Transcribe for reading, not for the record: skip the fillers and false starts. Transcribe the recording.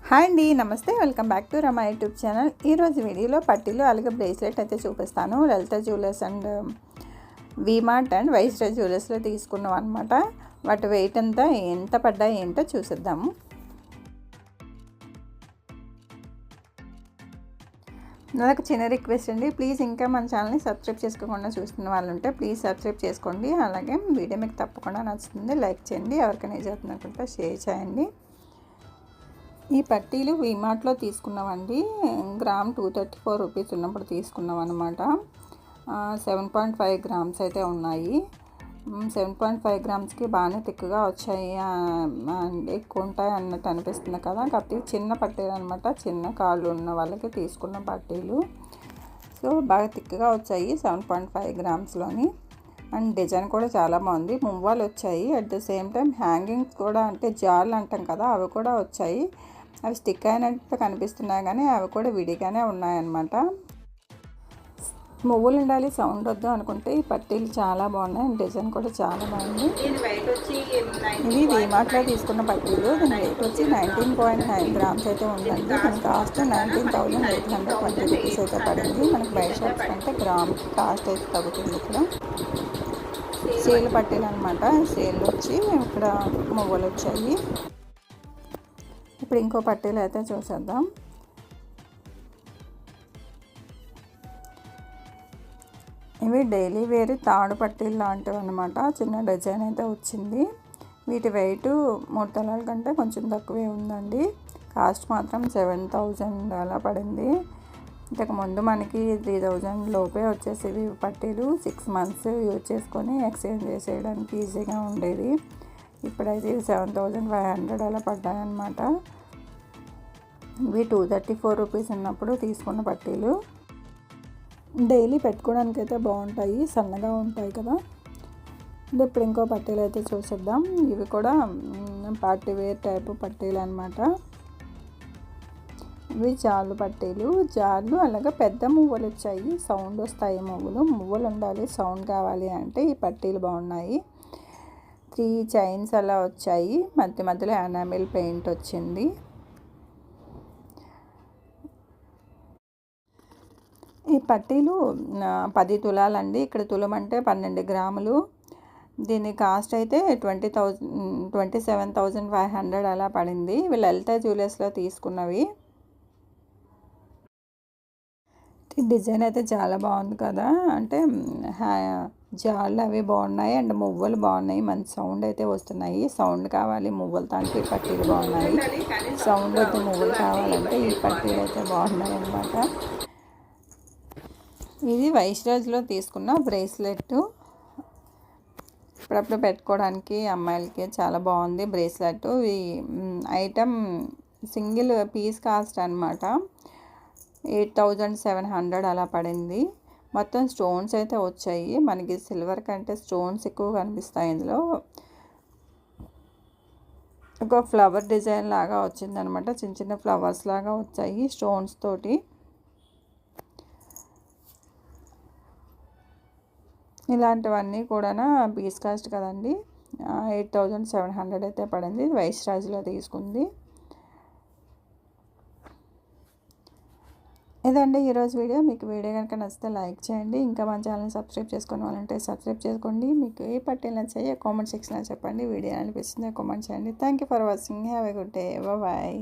Hi అండి, నమస్తే. Welcome back to Rama YouTube channel. ఈరోజు వీడియోలో పట్టీలు అలాగే బ్రేస్లెట్ అయితే చూపిస్తాను. లలిత జ్యువెలర్స్ అండ్ వీమార్ట్ అండ్ వైస్రాజ్ జ్యువెలర్స్లో తీసుకున్నాం అనమాట. వాటి వెయిట్ అంతా ఎంత పడ్డాయి ఏంటో చూసిద్దాము. నాకు చిన్న రిక్వెస్ట్ అండి, ప్లీజ్ ఇంకా మన ఛానల్ని సబ్స్క్రైబ్ చేసుకోకుండా చూస్తున్న వాళ్ళు ఉంటే ప్లీజ్ సబ్స్క్రైబ్ చేసుకోండి. అలాగే వీడియో మీకు తప్పకుండా నచ్చుతుంది, లైక్ చేయండి. ఎవరికైనా చదువుతున్నట్టుంటే షేర్ చేయండి. ఈ పట్టీలు వీమార్ట్లో తీసుకున్నామండి. గ్రామ్ 234 రూపీస్ ఉన్నప్పుడు తీసుకున్నాం అనమాట. 7.5 గ్రామ్స్ అయితే ఉన్నాయి. 7.5 గ్రామ్స్కి బాగానే తిక్కుగా వచ్చాయి, ఎక్కువ ఉంటాయి అన్నట్టు అనిపిస్తుంది కదా. కాకపోతే చిన్న పట్టీలు అనమాట, చిన్న కాళ్ళు ఉన్న వాళ్ళకి తీసుకున్న పట్టీలు. సో బాగా తిక్కుగా వచ్చాయి 7.5 గ్రామ్స్లోని. అండ్ డిజైన్ కూడా చాలా బాగుంది. మువ్వాలు వచ్చాయి, at the same time hangings కూడా, అంటే జార్లు అంటాం కదా, అవి కూడా వచ్చాయి. అవి స్టిక్ అయినట్టు కనిపిస్తున్నాయి కానీ అవి కూడా విడిగానే ఉన్నాయన్నమాట. మువ్వులు ఉండాలి, సౌండ్ వద్దు అనుకుంటే ఈ పట్టీలు చాలా బాగున్నాయి. డిజైన్ కూడా చాలా బాగుంది. ఇది వీమార్ట్లో తీసుకున్న పట్టీలు. దీని వెయిట్ వచ్చి 19.9 గ్రామ్స్ అయితే ఉందండి. దీని కాస్ట్ 19,820 రూపీస్ అయితే పడింది. మనకి బయట షాప్స్ కంటే గ్రామ్కి కాస్ట్ అయితే తగ్గుతుంది. ఇక్కడ సేల్ పట్టీలు అనమాట. సేల్ వచ్చి ఇక్కడ మువ్వలు వచ్చాయి. ఇప్పుడు ఇంకో పట్టీలు అయితే చూసేద్దాం. ఇవి డైలీ వేర్ తాడు పట్టీలు లాంటివి అనమాట. చిన్న డిజైన్ అయితే వచ్చింది. వీటి వెయిట్ 3 తులాల కంటే కొంచెం తక్కువే ఉందండి. కాస్ట్ మాత్రం 7,000 అలా పడింది. ఇంతకుముందు మనకి 3,000 లోపే వచ్చేసేవి పట్టీలు. 6 మంత్స్ యూజ్ చేసుకొని ఎక్స్చేంజ్ చేసేయడానికి ఈజీగా ఉండేది. ఇప్పుడైతే 7,500 అలా పడ్డాయన్నమాట. ఇవి 234 రూపీస్ ఉన్నప్పుడు తీసుకున్న పట్టీలు. డైలీ పెట్టుకోవడానికి అయితే బాగుంటాయి, సన్నగా ఉంటాయి కదా. ఇప్పుడు ఇంకో పట్టీలు అయితే చూసేద్దాం. ఇవి కూడా పార్టీ వేర్ టైపు పట్టీలు అనమాట. ఇవి జార్లు పట్టీలు. జార్లు అలాగే పెద్ద మువ్వలు వచ్చాయి, సౌండ్ వస్తాయి. మువ్వలు ఉండాలి, సౌండ్ కావాలి అంటే ఈ పట్టీలు బాగున్నాయి. 3 చైన్స్ అలా వచ్చాయి. మధ్యలో ఎనామిల్ పెయింట్ వచ్చింది. ఈ పట్టీలు 10 తులాలండి. ఇక్కడ తులం అంటే 12 గ్రాములు. దీని కాస్ట్ అయితే 27,500 అలా పడింది. ఇవి లలిత జ్యువెలర్స్లో తీసుకున్నవి. డిజైన్ అయితే చాలా బాగుంది కదా. అంటే జాళ్ళు అవి బాగున్నాయి అండ్ మువ్వలు బాగున్నాయి. మంచి సౌండ్ అయితే వస్తున్నాయి. సౌండ్ కావాలి మువ్వలతో అంటే ఈ పట్టీలు బాగున్నాయి. సౌండ్ అయితే మువ్వలు కావాలంటే ఈ పట్టీలు అయితే బాగున్నాయి అన్నమాట. ఇది వైస్రాజ్లో తీసుకున్న బ్రేస్లెట్. ఇప్పుడప్పుడు పెట్టుకోవడానికి అమ్మాయిలకి చాలా బాగుంది బ్రేస్లెట్. ఈ ఐటమ్ సింగిల్ పీస్ కాస్ట్ అనమాట 8,700 అలా పడింది. మొత్తం స్టోన్స్ అయితే వచ్చాయి. మనకి సిల్వర్ కంటే స్టోన్స్ ఎక్కువ కనిపిస్తాయి ఇందులో. ఒక ఫ్లవర్ డిజైన్ లాగా వచ్చిందనమాట. చిన్న చిన్న ఫ్లవర్స్ లాగా వచ్చాయి స్టోన్స్ తోటి. ఇలాంటివన్నీ కూడా పీస్ కాస్ట్ కదండి. 8,700 అయితే పడింది. వైస్రాజ్లో తీసుకుంది. ఇదండి ఈరోజు వీడియో. మీకు వీడియో కనుక నచ్చితే లైక్ చేయండి. ఇంకా మన ఛానల్ని సబ్స్క్రైబ్ చేసుకుని వాళ్ళంటే సబ్స్క్రైబ్ చేసుకోండి. మీకు ఏ పట్టీలు నచ్చాయో కామెంట్ సెక్షన్లో చెప్పండి. వీడియో అనిపిస్తుందో కామెంట్ చేయండి. Thank you for watching. Have a good day. Bye.